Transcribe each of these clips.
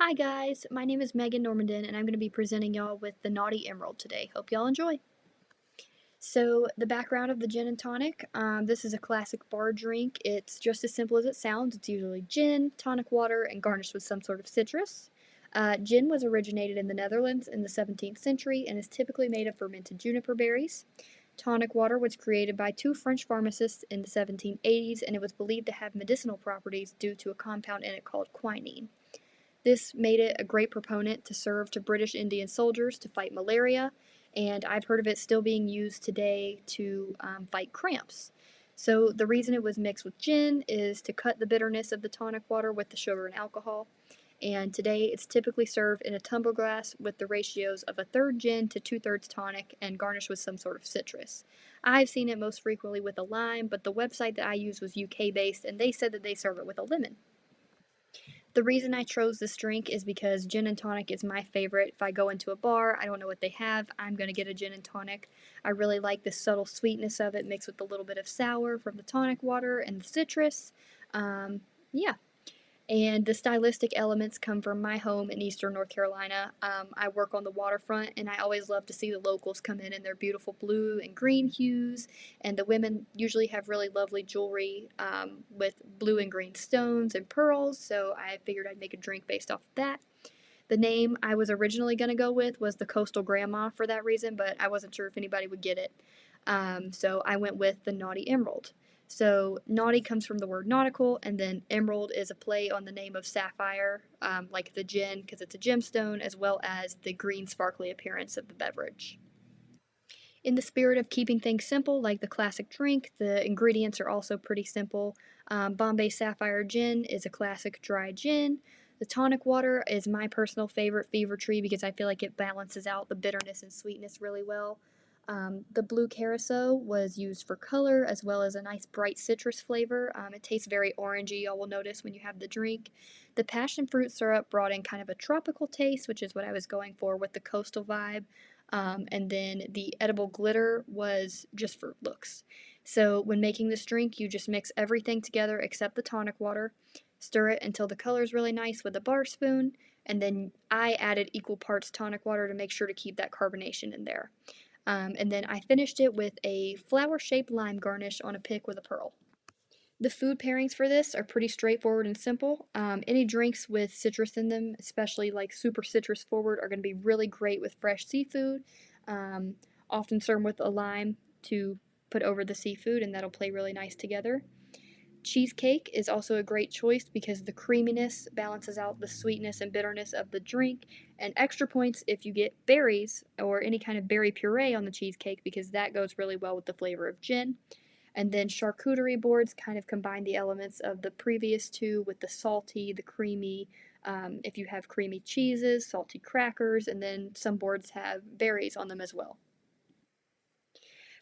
Hi guys, my name is Megan Normandin and I'm going to be presenting y'all with the Naughty Emerald today. Hope y'all enjoy. So the background of the gin and tonic, this is a classic bar drink. It's just as simple as it sounds. It's usually gin, tonic water, and garnished with some sort of citrus. Gin was originated in the Netherlands in the 17th century and is typically made of fermented juniper berries. Tonic water was created by two French pharmacists in the 1780s and it was believed to have medicinal properties due to a compound in it called quinine. This made it a great proponent to serve to British Indian soldiers to fight malaria, and I've heard of it still being used today to fight cramps. So, the reason it was mixed with gin is to cut the bitterness of the tonic water with the sugar and alcohol. And today it's typically served in a tumbler glass with the ratios of a third gin to two-thirds tonic and garnished with some sort of citrus. I've seen it most frequently with a lime, but the website that I used was UK based and they said that they serve it with a lemon. The reason I chose this drink is because gin and tonic is my favorite. If I go into a bar, I don't know what they have, I'm going to get a gin and tonic. I really like the subtle sweetness of it mixed with a little bit of sour from the tonic water and the citrus. Yeah, and the stylistic elements come from my home in eastern North Carolina. I work on the waterfront, and I always love to see the locals come in their beautiful blue and green hues. And the women usually have really lovely jewelry with blue and green stones and pearls, so I figured I'd make a drink based off of that. The name I was originally going to go with was the Coastal Grandma for that reason, but I wasn't sure if anybody would get it. So I went with the Naughty Emerald. So naughty comes from the word nautical, and then emerald is a play on the name of sapphire, like the gin, because it's a gemstone, as well as the green sparkly appearance of the beverage. In the spirit of keeping things simple, like the classic drink, the ingredients are also pretty simple. Bombay Sapphire Gin is a classic dry gin. The tonic water is my personal favorite Fever Tree because I feel like it balances out the bitterness and sweetness really well. The blue carousel was used for color as well as a nice bright citrus flavor. It tastes very orangey, y'all will notice when you have the drink. The passion fruit syrup brought in kind of a tropical taste, which is what I was going for with the coastal vibe. And then the edible glitter was just for looks. So when making this drink, you just mix everything together except the tonic water, stir it until the color is really nice with a bar spoon, and then I added equal parts tonic water to make sure to keep that carbonation in there. And then I finished it with a flower-shaped lime garnish on a pick with a pearl. The food pairings for this are pretty straightforward and simple. Any drinks with citrus in them, especially like super citrus forward, are going to be really great with fresh seafood. Um, Often served with a lime to put over the seafood, and that'll play really nice together. Cheesecake is also a great choice because the creaminess balances out the sweetness and bitterness of the drink, and extra points if you get berries or any kind of berry puree on the cheesecake because that goes really well with the flavor of gin. And then charcuterie boards kind of combine the elements of the previous two with the salty, the creamy. If you have creamy cheeses, salty crackers, and then some boards have berries on them as well.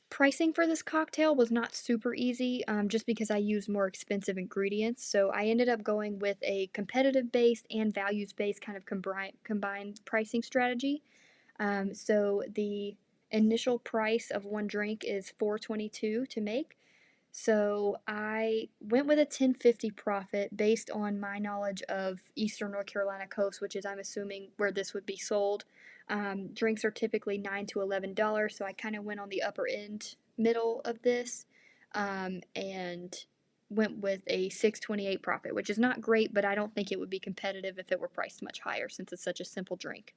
Pricing for this cocktail was not super easy just because I used more expensive ingredients. So I ended up going with a competitive based and values based kind of combined pricing strategy. So the initial price of one drink is $4.22 to make. So I went with a 10.50 profit based on my knowledge of Eastern North Carolina coast, which is I'm assuming where this would be sold. Drinks are typically $9 to $11, so I kind of went on the upper end middle of this, and went with a 6.28 profit, which is not great, but I don't think it would be competitive if it were priced much higher since it's such a simple drink.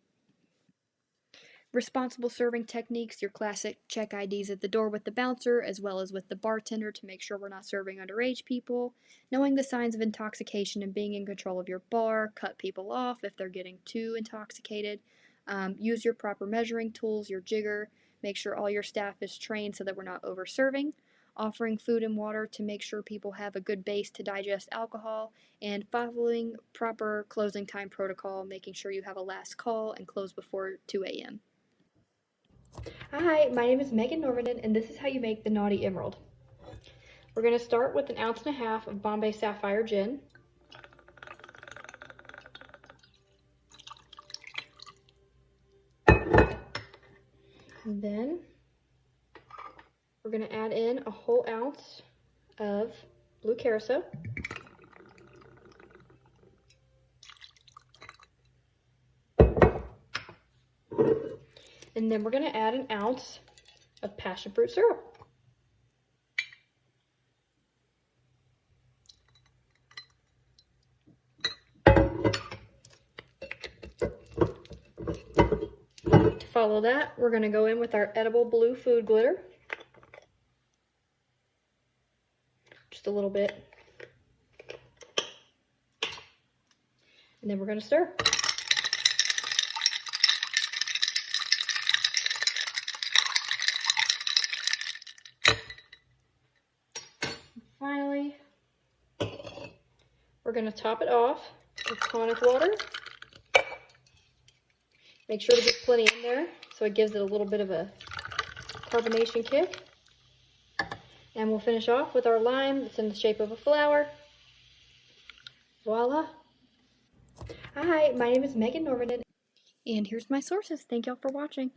Responsible serving techniques, your classic check IDs at the door with the bouncer as well as with the bartender to make sure we're not serving underage people. Knowing the signs of intoxication and being in control of your bar, cut people off if they're getting too intoxicated. Use your proper measuring tools, your jigger. Make sure all your staff is trained so that we're not over serving. Offering food and water to make sure people have a good base to digest alcohol, and following proper closing time protocol, making sure you have a last call and close before 2 a.m. Hi, my name is Megan Normandin, and this is how you make the Naughty Emerald. We're going to start with 1.5 ounces of Bombay Sapphire Gin. And then we're going to add in a whole ounce of blue carousel. And then we're going to add an ounce of passion fruit syrup. To follow that, we're going to go in with our edible blue food glitter. Just a little bit. And then we're going to stir. And finally, we're going to top it off with tonic water. Make sure to get plenty in there so it gives it a little bit of a carbonation kick. And we'll finish off with our lime that's in the shape of a flower. Voila! Hi, my name is Megan Normandin, and here's my sources. Thank y'all for watching.